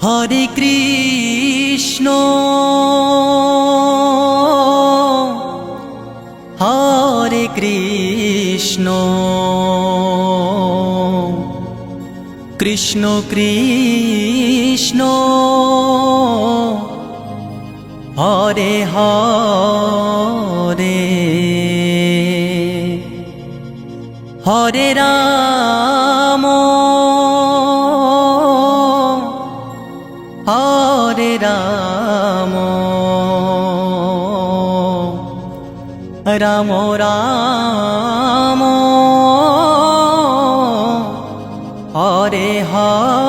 হরে কৃষ্ণ হরে কৃষ্ণ কৃষ্ণ কৃষ্ণ হরে হরে হরে রাম হরে রাম রাম রাম হরে হরে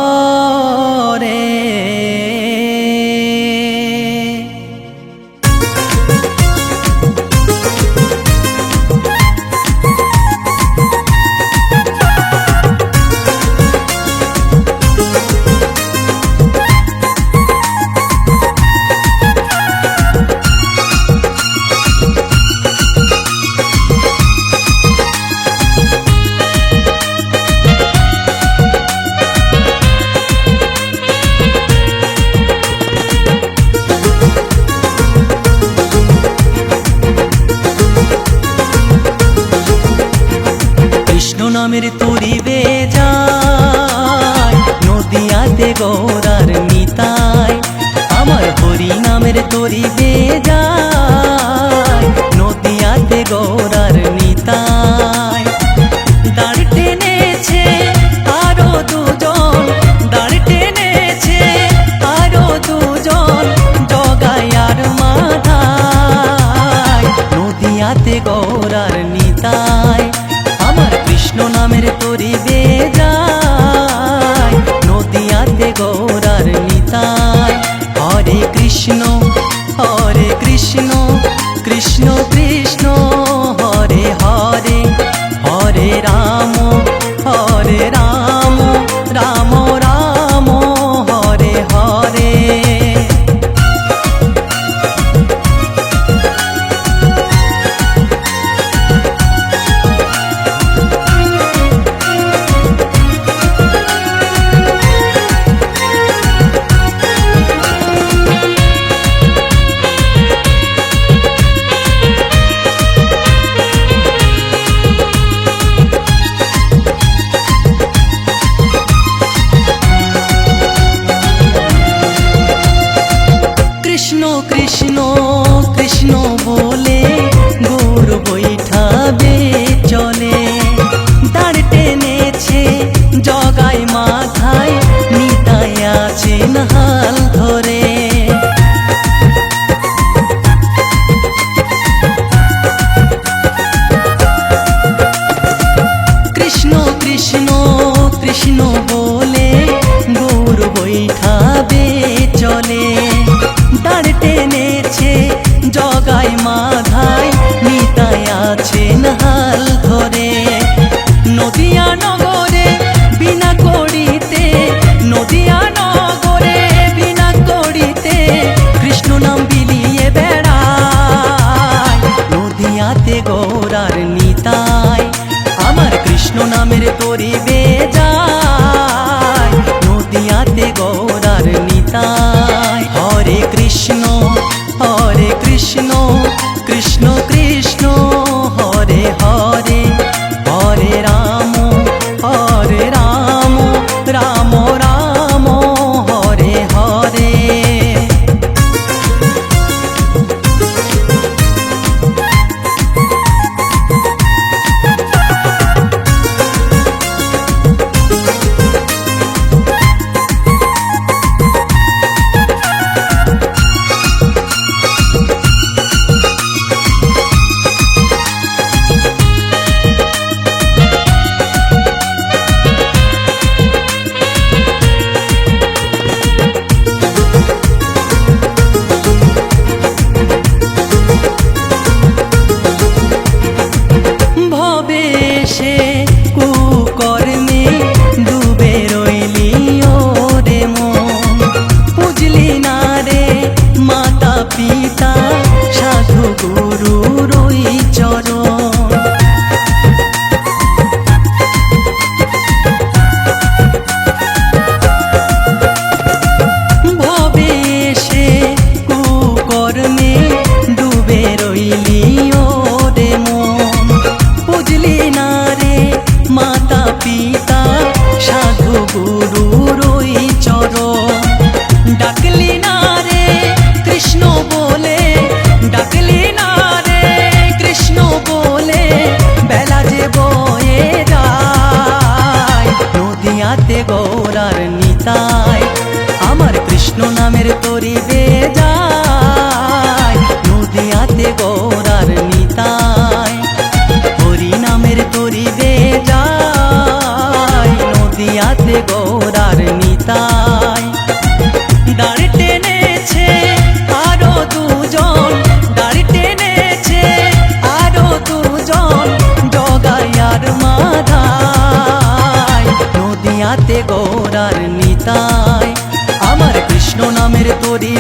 নামের তরিবে যায় নদিয়াতে গৌরার নিতাই আমার হরি নামের তরিবে যায় নদিয়াতে গৌরার নিতাই দাঁড় টেনেছে আরো দুজন দাঁড় টেনেছে আরো দুজন জগাই আর মাথায় নদিয়াতে গৌরার নিতাই কৃষ্ণ নামের তরিবে যায় নদিয়াতে গৌরার নিতাই হরে কৃষ্ণ কৃষ্ণ কৃষ্ণ হরে হরে হরে রাম রাম রাম হরে হরে কৃষ্ণ কৃষ্ণ বলে গৌর বৈঠাবে চলে দাঁড় টেনেছে জগাই মাথায় নিতাই আছেন হাল ধরে কৃষ্ণ কৃষ্ণ কৃষ্ণ বলে গৌর বৈঠাবে চলে দাঁড় টেনেছে জগাই মাথায় নিতাই আছেন হাল ধরে নদিয়া নগরে বিনা করিতে নদিয়া নগরে নামের তরি বেজায় নদিয়াতে গৌরার নিতাই হরি নামের তরি বেজায় নদিয়াতে গৌরার নিতাই দাঁড় টেনেছে আরো দুজন দাঁড় টেনেছে আরো দুজন জগাই আর মাধাই নদিয়াতে গৌরার নিতাই আমার কৃষ্ণ নামের তরি